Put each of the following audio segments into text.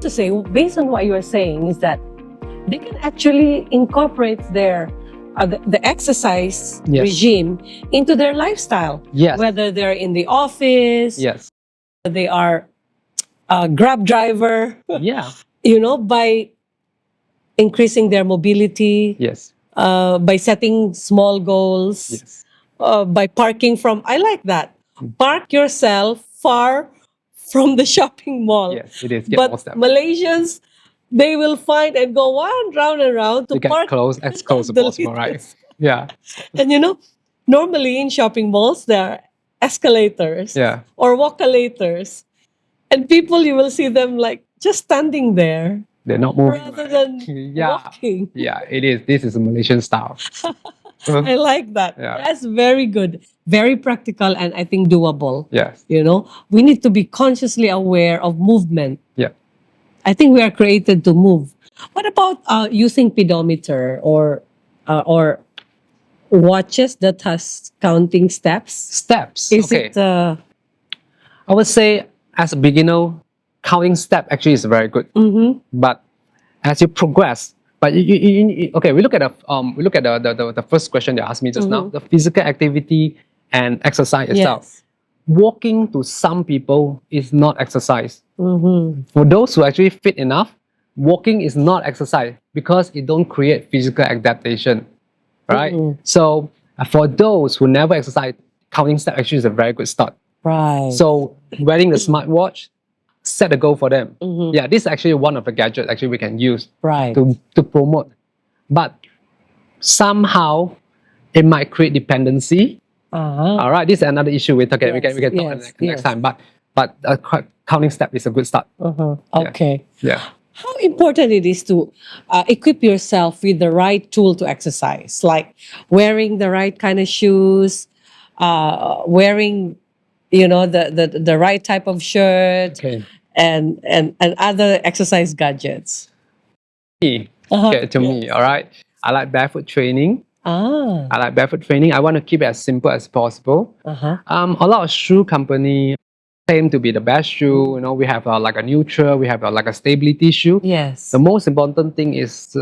to say, based on what you are saying, is that they can actually incorporate their the exercise regime into their lifestyle. Yes. Whether they're in the office, Yes. they are a Grab driver. Yeah. By increasing their mobility. Yes. By setting small goals. Yes. By parking I like that. Park yourself far from the shopping mall. Yes, it is. Get But more steps. Malaysians, they will find and go round and round to To get park close as close as the possible, right? latest. Yeah. And normally in shopping malls, there are escalators or walkalators. And people, you will see them like just standing there. They're not moving. Rather than walking. Yeah, it is. This is a Malaysian style. I like that. Yeah. That's very good. Very practical and I think doable. Yes. We need to be consciously aware of movement. Yeah. I think we are created to move. What about using pedometer or watches that has counting steps? Steps. Is okay. it? I would say as a beginner, counting step actually is very good. But as you progress, okay, we look at the first question they asked me just now, the physical activity and exercise itself. Yes. Walking to some people is not exercise. For those who actually fit enough, walking is not exercise because it don't create physical adaptation, right? So for those who never exercise, counting step actually is a very good start. Right. So wearing the smartwatch, set a goal for them. Yeah, this is actually one of the gadgets actually we can use to promote. But somehow it might create dependency. All right, this is another issue we can talk next time. But counting step is a good start. Okay. Yeah. How important it is to equip yourself with the right tool to exercise, like wearing the right kind of shoes, wearing the right type of shirt, and other exercise gadgets. To me, all right. I like barefoot training. I like barefoot training. I want to keep it as simple as possible. A lot of shoe company claim to be the best shoe. We have like a neutral, we have like a stability shoe. Yes. The most important thing is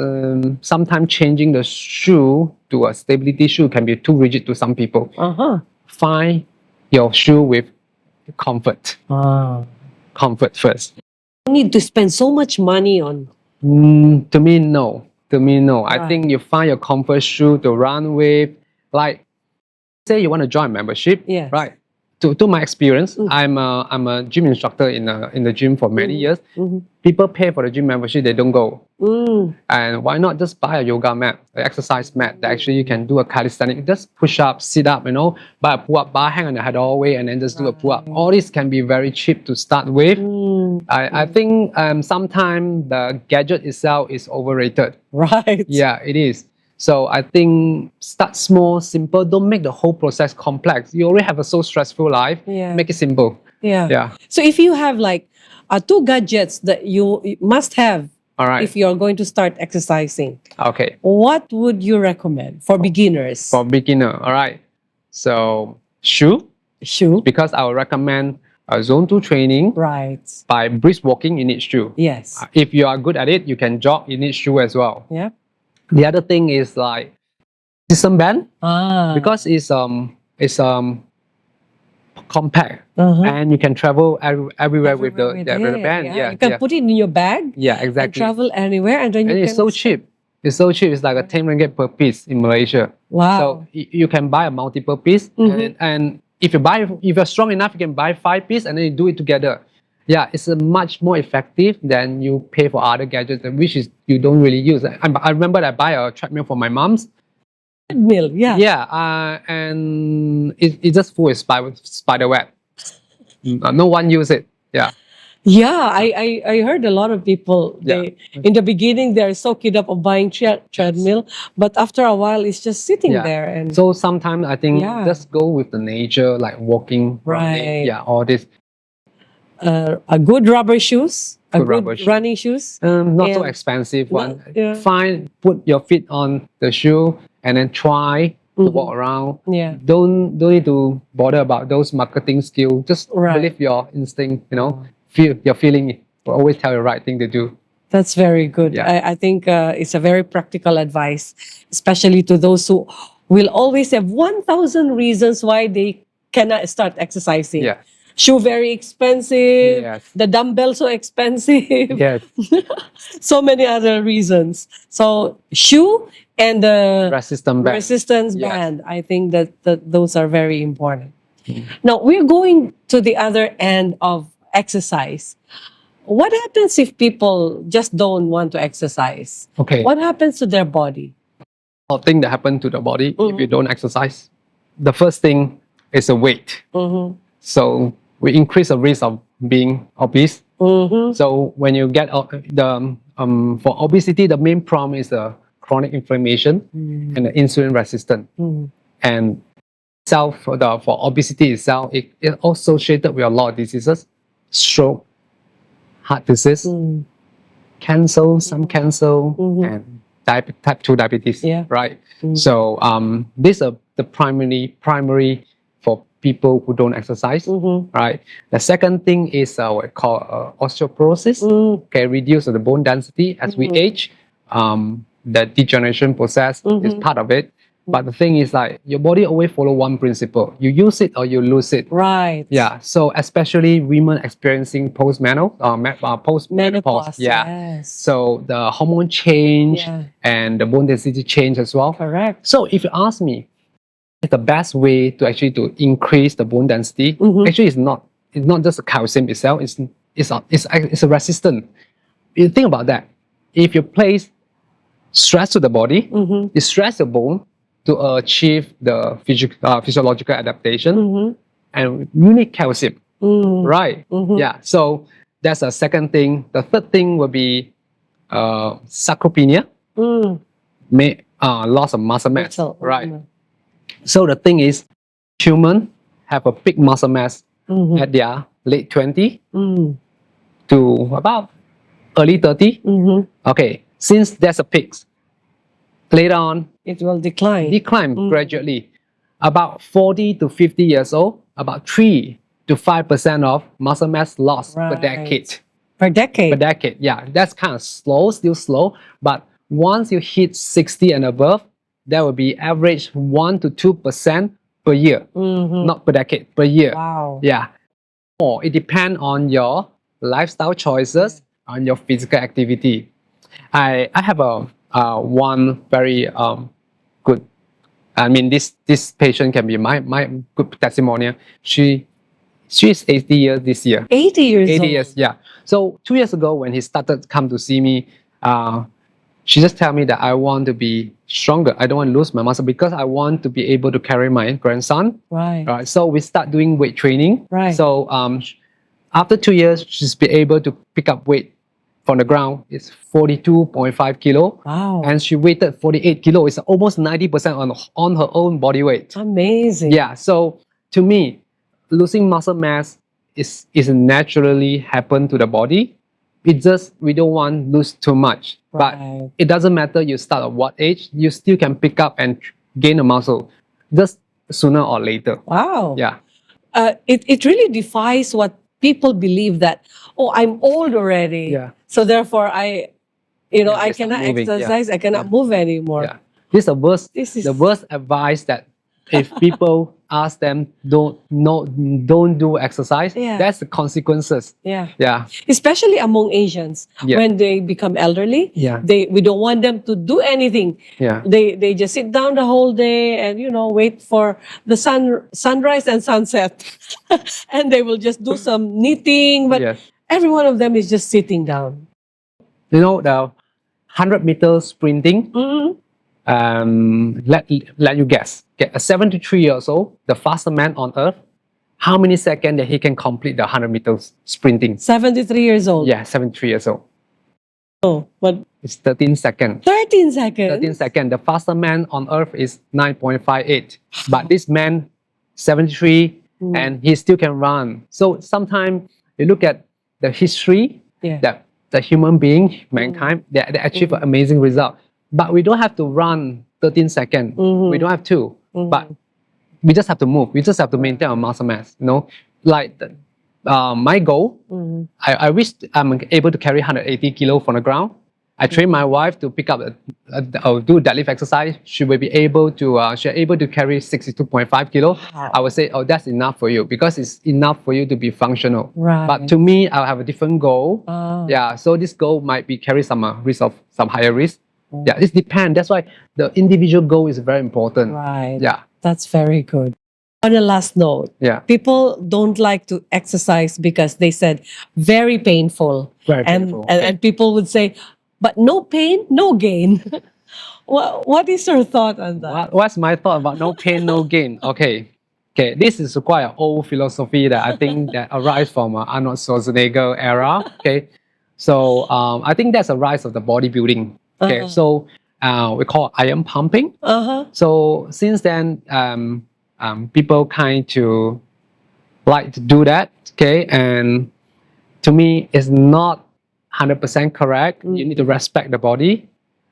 sometimes changing the shoe to a stability shoe can be too rigid to some people. Find your shoe with comfort. Comfort first. You need to spend so much money on. To me, no. I think you find your comfort shoe to run with. Like, say you want to join membership, right? To my experience, I'm a gym instructor in the gym for many years. People pay for the gym membership, they don't go. And why not just buy a yoga mat, an exercise mat that actually you can do a calisthenic, just push up, sit up, buy a pull-up bar, hang on your head all the way, and then just do a pull-up. All this can be very cheap to start with. I think sometimes the gadget itself is overrated. Right. Yeah, it is. So I think start small, simple. Don't make the whole process complex. You already have a so stressful life. Make it simple. Yeah. So if you have like two gadgets that you must have if you're going to start exercising, what would you recommend for beginners? For beginner, all right. So shoe, because I would recommend a zone 2 training. Right. By brisk walking, you need shoe. Yes. If you are good at it, you can jog. You need shoe as well. Yeah. The other thing is like system band, because it's compact and you can travel everywhere with the band. You can put it in your bag. Yeah, exactly. And travel anywhere, and then it's so cheap. It's so cheap. It's like a 10 ringgit per piece in Malaysia. Wow. So you can buy a multiple piece, and if you're strong enough, you can buy 5 pieces and then you do it together. Yeah, it's much more effective than you pay for other gadgets, which is you don't really use. I remember I buy a treadmill for my mom's. Treadmill, yeah. Yeah, and it's just full of spider web. No one use it. Yeah. Yeah, I heard a lot of people. In the beginning they're so keyed up of buying treadmill, but after a while it's just sitting there. And so sometimes I think just go with the nature, like walking, running, all this. A good rubber shoes, running shoes. Not so expensive one. Put your feet on the shoe and then try to walk around. Yeah. Don't need to bother about those marketing skills. Just believe your instinct. Feel your feeling. will always tell you the right thing to do. That's very good. Yeah. I think it's a very practical advice, especially to those who will always have 1,000 reasons why they cannot start exercising. Yeah. Shoe very expensive, Yes. the dumbbell so expensive, Yes. so many other reasons. So shoe and the resistance Yes. band, I think that those are very important. Now we're going to the other end of exercise. What happens if people just don't want to exercise? Okay. What happens to their body? Thing that happen to the body if you don't exercise. The first thing is the weight. So we increase the risk of being obese. So when you get for obesity, the main problem is the chronic inflammation and the insulin resistance. And for obesity itself, it associated with a lot of diseases, stroke, heart disease, cancer, some cancer, and type 2 diabetes. Yeah. Right. So these are the primary for people who don't exercise. Right. The second thing is what we call osteoporosis. Okay, reduce the bone density as we age. The degeneration process is part of it. But the thing is, like, your body always follow one principle: you use it or you lose it. Right. Yeah. So especially women experiencing postmenopause. Yeah. Yes. So the hormone change and the bone density change as well. Correct. So if you ask me, the best way to actually to increase the bone density actually is not just the calcium itself. It's a resistant. You think about that. If you place stress to the body, you stress the bone to achieve the physiological adaptation, and you need calcium, right? Yeah. So that's the second thing. The third thing will be sarcopenia, loss of muscle mass, right? So the thing is, humans have a big muscle mass at their late 20 to about early 30. Okay, since there's a peak, later on it will decline gradually. About 40 to 50 years old, about 3 to 5% of muscle mass loss per decade. Per decade, yeah. That's kind of slow, still slow. But once you hit 60 and above, there will be average 1 to 2% per year. Not per decade, per year. Wow. Yeah. Or it depends on your lifestyle choices, on your physical activity. I have one very good. I mean, this patient can be my good testimonial. She's 80 years this year. 80 years 80 old. years, yeah. So 2 years ago when he started come to see me, she just tell me that I want to be stronger. I don't want to lose my muscle because I want to be able to carry my grandson. Right. So we start doing weight training. Right. So after 2 years, she's been able to pick up weight from the ground. It's 42.5 kilo. Wow. And she weighted 48 kilo. It's almost 90% on her own body weight. Amazing. Yeah. So to me, losing muscle mass is naturally happen to the body. It's just we don't want to lose too much. But it doesn't matter you start at what age, you still can pick up and gain a muscle just sooner or later. Wow. Yeah. It really defies what people believe that, oh, I'm old already. Yeah. So therefore I cannot exercise, I cannot move anymore. Yeah. This is the worst advice that if people ask them don't do exercise, that's the consequences. Yeah. Especially among Asians, when they become elderly, we don't want them to do anything. They just sit down the whole day and wait for the sunrise and sunset, and they will just do some knitting. But every one of them is just sitting down. The 100-meter sprinting. Let you guess. A 73 years old, the fastest man on earth, how many seconds that he can complete the 100 meters sprinting? 73 years old. Yeah, 73 years old. Oh, but it's 13 seconds. 13 seconds. 13 seconds. The fastest man on earth is 9.58. But this man, 73, and he still can run. So sometimes you look at the history that the human being, mankind, they achieve an amazing result. But we don't have to run 13 seconds. We don't have to. But we just have to move. We just have to maintain our muscle mass. Like my goal I wish I'm able to carry 180 kilo from the ground. I train my wife to pick up or do deadlift exercise. She will be able to carry 62.5 kilo. Wow. I would say, oh, that's enough for you because it's enough for you to be functional. Right. But to me, I have a different goal. Yeah, so this goal might be carry some risk of some higher risk. Yeah, it depends. That's why the individual goal is very important. Right. Yeah. That's very good. On a last note, people don't like to exercise because they said very painful. Very painful. And people would say, but no pain, no gain. What is your thought on that? What's my thought about no pain, no gain? Okay, this is quite an old philosophy that I think that arises from Arnold Schwarzenegger era. Okay, so I think that's a rise of the bodybuilding. Okay, so we call iron pumping. So since then, people kind to like to do that. Okay, and to me, it's not 100% correct. You need to respect the body.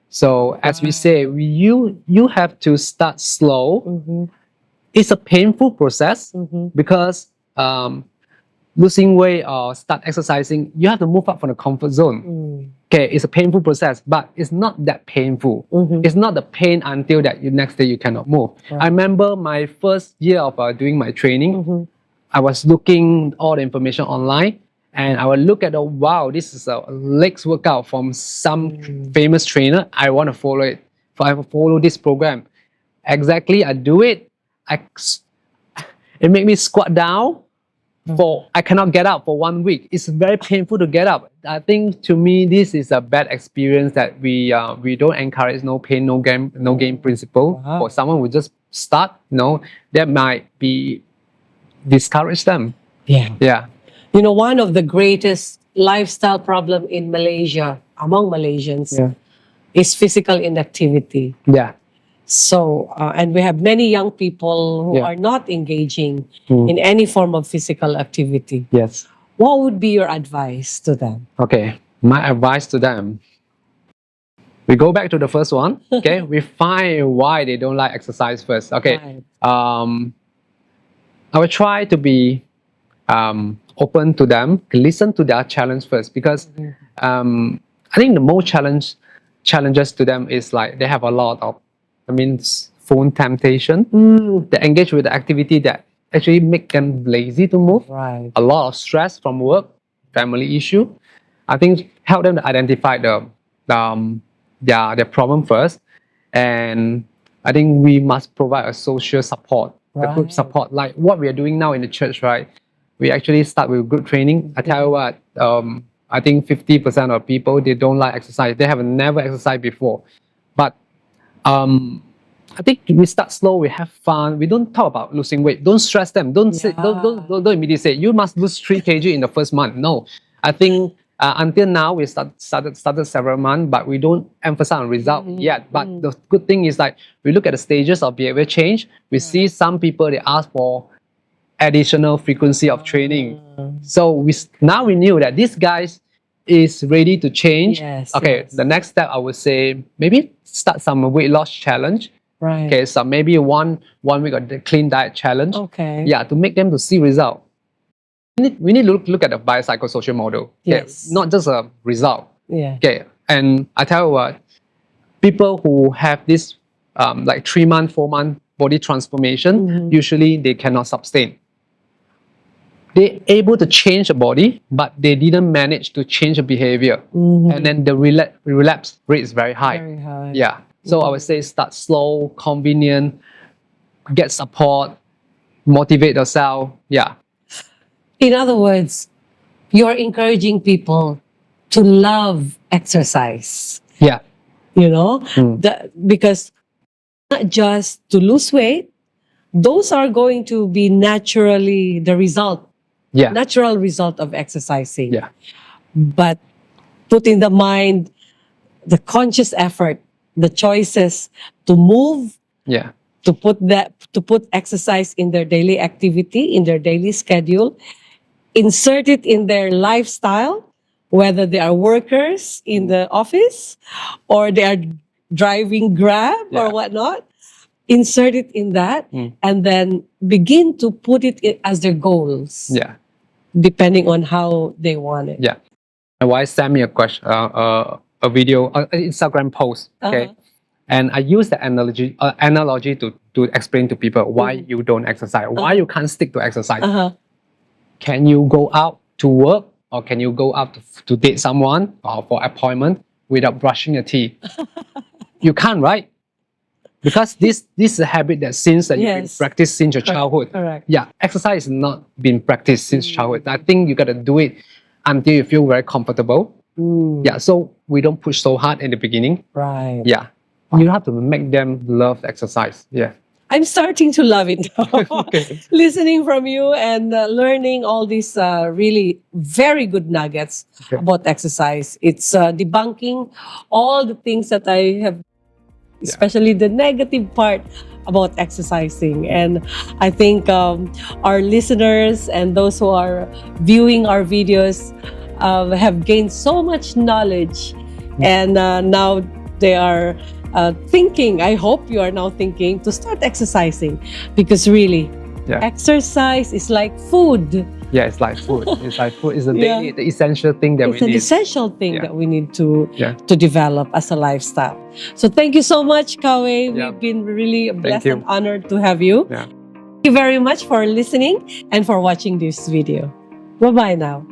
So as we say, you have to start slow. It's a painful process because losing weight or start exercising, you have to move up from the comfort zone. Okay, it's a painful process, but it's not that painful. It's not the pain until that next day you cannot move. I remember my first year of doing my training, I was looking all the information online. And I will look at, wow, this is a legs workout from some famous trainer. I want to follow it. I will follow this program. Exactly, I do it. It made me squat down. I cannot get up for 1 week. It's very painful to get up. I think to me, this is a bad experience that we don't encourage no pain, no gain principle. For someone who just start, that might be discourage them. Yeah. You know, one of the greatest lifestyle problem in Malaysia, among Malaysians, is physical inactivity. Yeah. So, and we have many young people who are not engaging in any form of physical activity. Yes. What would be your advice to them? Okay, my advice to them. We go back to the first one. Okay, we find why they don't like exercise first. Okay. Right. I will try to be open to them, listen to their challenge first, because I think the most challenges to them is like they have a lot of, phone temptation. They engage with the activity that actually make them lazy to move. Right. A lot of stress from work, family issue. I think help them to identify their problem first, and I think we must provide a social support, a group support, like what we are doing now in the church, right? We actually start with group training. I tell you what, I think 50% of people, they don't like exercise. They have never exercised before. But I think we start slow, we have fun. We don't talk about losing weight. Don't stress them. Don't immediately say, you must lose 3 kg in the first month. No. I think until now, we started several months, but we don't emphasize on result yet. But the good thing is like, we look at the stages of behavior change. We see some people, they ask for additional frequency of training. So now we knew that this guy is ready to change. The next step I would say maybe start some weight loss challenge. Right. Okay, so maybe one week of the clean diet challenge. Okay. Yeah, to make them to see result. We need to look at the biopsychosocial model. Okay? Not just a result. Yeah. Okay, and I tell you what, people who have this like 3-month, 4-month body transformation, usually they cannot sustain. They're able to change the body, but they didn't manage to change the behavior. And then the relapse rate is very high. Very high. Yeah. So I would say start slow, convenient, get support, motivate yourself. Yeah. In other words, you're encouraging people to love exercise. Yeah. You know, because not just to lose weight, those are going to be naturally the result. Yeah. Natural result of exercising. Yeah. But put in the mind the conscious effort, the choices to move, to put exercise in their daily activity, in their daily schedule, insert it in their lifestyle, whether they are workers in the office or they are driving Grab or whatnot. Insert it in that and then begin to put it as their goals. Yeah. depending on how they want it. Yeah. My wife sent me a question, a video, an Instagram post. Okay. And I use the analogy to explain to people why you don't exercise, why you can't stick to exercise. Can you go out to work, or can you go out to date someone or for appointment without brushing your teeth? You can't, right? Because this is a habit that since that you've been practiced since your childhood. Correct. Yeah, exercise is not been practiced since childhood. I think you gotta do it until you feel very comfortable. Yeah, so we don't push so hard in the beginning. Right. Yeah, you have to make them love exercise. Yeah. I'm starting to love it now. Listening from you and learning all these really very good nuggets about exercise. It's debunking all the things that I have, especially the negative part about exercising. And I think our listeners and those who are viewing our videos have gained so much knowledge. And now they are thinking, I hope you are now thinking to start exercising, because really, exercise is like food. Yeah, it's like food. It's like food. It's a daily, the essential thing that we need. It's an essential thing that we need to develop as a lifestyle. So thank you so much, Kha Wei. We've been really blessed and honored to have you. Thank you very much for listening and for watching this video. Bye-bye now.